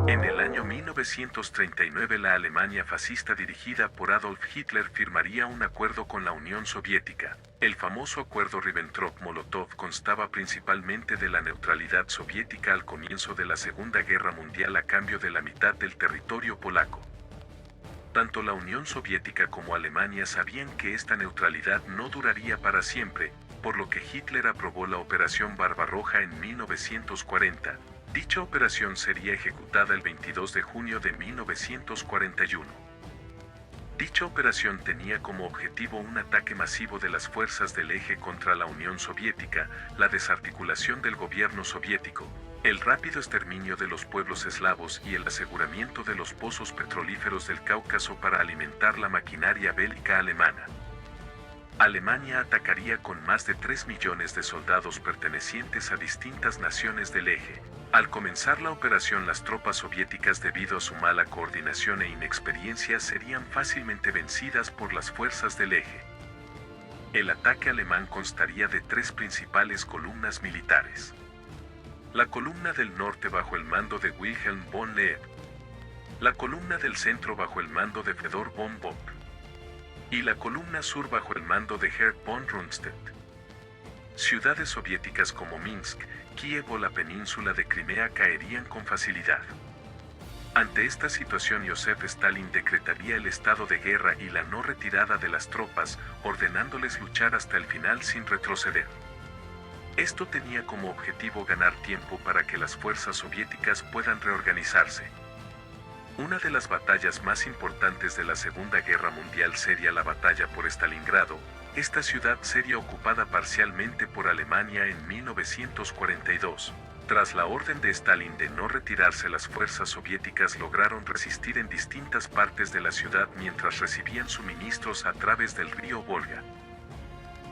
En el año 1939 la Alemania fascista dirigida por Adolf Hitler firmaría un acuerdo con la Unión Soviética. El famoso acuerdo Ribbentrop-Molotov constaba principalmente de la neutralidad soviética al comienzo de la Segunda Guerra Mundial a cambio de la mitad del territorio polaco. Tanto la Unión Soviética como Alemania sabían que esta neutralidad no duraría para siempre, por lo que Hitler aprobó la Operación Barbarroja en 1940. Dicha operación sería ejecutada el 22 de junio de 1941. Dicha operación tenía como objetivo un ataque masivo de las fuerzas del eje contra la Unión Soviética, la desarticulación del gobierno soviético, el rápido exterminio de los pueblos eslavos y el aseguramiento de los pozos petrolíferos del Cáucaso para alimentar la maquinaria bélica alemana. Alemania atacaría con más de 3 millones de soldados pertenecientes a distintas naciones del eje. Al comenzar la operación, las tropas soviéticas, debido a su mala coordinación e inexperiencia, serían fácilmente vencidas por las fuerzas del eje. El ataque alemán constaría de 3 principales columnas militares. La columna del norte bajo el mando de Wilhelm von Leeb, la columna del centro bajo el mando de Fedor von Bock, y la columna sur bajo el mando de Herr von Rundstedt. Ciudades soviéticas como Minsk, Kiev o la península de Crimea caerían con facilidad. Ante esta situación, Joseph Stalin decretaría el estado de guerra y la no retirada de las tropas, ordenándoles luchar hasta el final sin retroceder. Esto tenía como objetivo ganar tiempo para que las fuerzas soviéticas puedan reorganizarse. Una de las batallas más importantes de la Segunda Guerra Mundial sería la batalla por Stalingrado. Esta ciudad sería ocupada parcialmente por Alemania en 1942. Tras la orden de Stalin de no retirarse, las fuerzas soviéticas lograron resistir en distintas partes de la ciudad mientras recibían suministros a través del río Volga.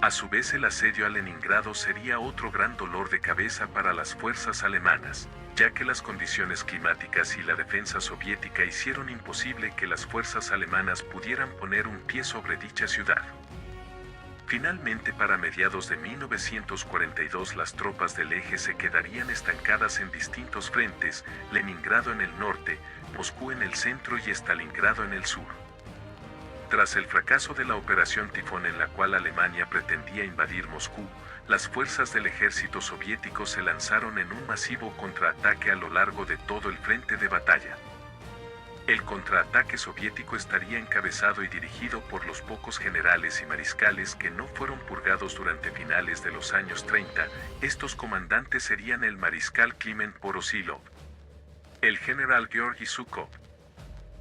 A su vez, el asedio a Leningrado sería otro gran dolor de cabeza para las fuerzas alemanas, ya que las condiciones climáticas y la defensa soviética hicieron imposible que las fuerzas alemanas pudieran poner un pie sobre dicha ciudad. Finalmente, para mediados de 1942, las tropas del eje se quedarían estancadas en distintos frentes: Leningrado en el norte, Moscú en el centro y Stalingrado en el sur. Tras el fracaso de la Operación Tifón, en la cual Alemania pretendía invadir Moscú, las fuerzas del ejército soviético se lanzaron en un masivo contraataque a lo largo de todo el frente de batalla. El contraataque soviético estaría encabezado y dirigido por los pocos generales y mariscales que no fueron purgados durante finales de los años 30. Estos comandantes serían el mariscal Kliment Voroshilov, el general Georgy Zhukov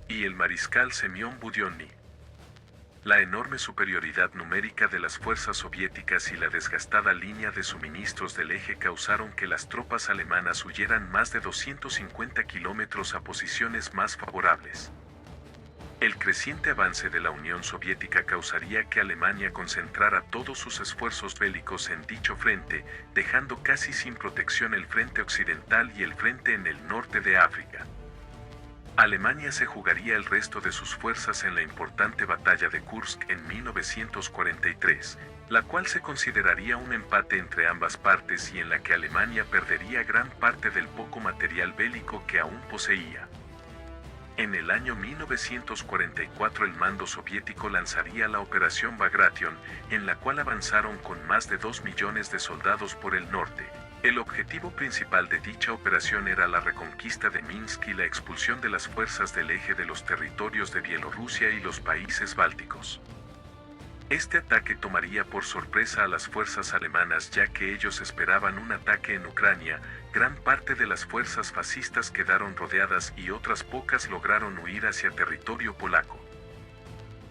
y el mariscal Semyon Budyonny. La enorme superioridad numérica de las fuerzas soviéticas y la desgastada línea de suministros del eje causaron que las tropas alemanas huyeran más de 250 kilómetros a posiciones más favorables. El creciente avance de la Unión Soviética causaría que Alemania concentrara todos sus esfuerzos bélicos en dicho frente, dejando casi sin protección el frente occidental y el frente en el norte de África. Alemania se jugaría el resto de sus fuerzas en la importante batalla de Kursk en 1943, la cual se consideraría un empate entre ambas partes y en la que Alemania perdería gran parte del poco material bélico que aún poseía. En el año 1944 el mando soviético lanzaría la Operación Bagration, en la cual avanzaron con más de 2 millones de soldados por el norte. El objetivo principal de dicha operación era la reconquista de Minsk y la expulsión de las fuerzas del eje de los territorios de Bielorrusia y los países bálticos. Este ataque tomaría por sorpresa a las fuerzas alemanas, ya que ellos esperaban un ataque en Ucrania. Gran parte de las fuerzas fascistas quedaron rodeadas y otras pocas lograron huir hacia territorio polaco.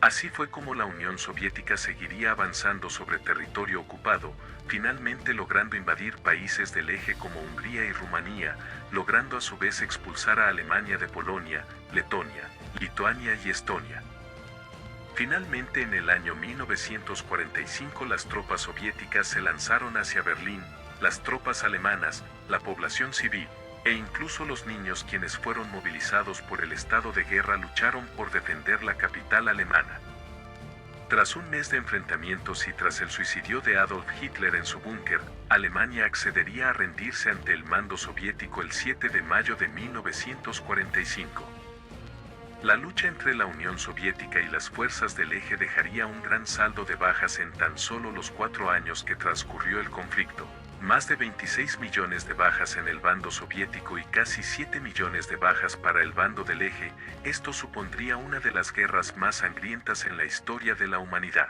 Así fue como la Unión Soviética seguiría avanzando sobre territorio ocupado, finalmente logrando invadir países del eje como Hungría y Rumanía, logrando a su vez expulsar a Alemania de Polonia, Letonia, Lituania y Estonia. Finalmente, en el año 1945 las tropas soviéticas se lanzaron hacia Berlín. Las tropas alemanas, la población civil, e incluso los niños, quienes fueron movilizados por el estado de guerra, lucharon por defender la capital alemana. Tras un mes de enfrentamientos y tras el suicidio de Adolf Hitler en su búnker, Alemania accedería a rendirse ante el mando soviético el 7 de mayo de 1945. La lucha entre la Unión Soviética y las fuerzas del eje dejaría un gran saldo de bajas en tan solo los 4 años que transcurrió el conflicto. Más de 26 millones de bajas en el bando soviético y casi 7 millones de bajas para el bando del eje. Esto supondría una de las guerras más sangrientas en la historia de la humanidad.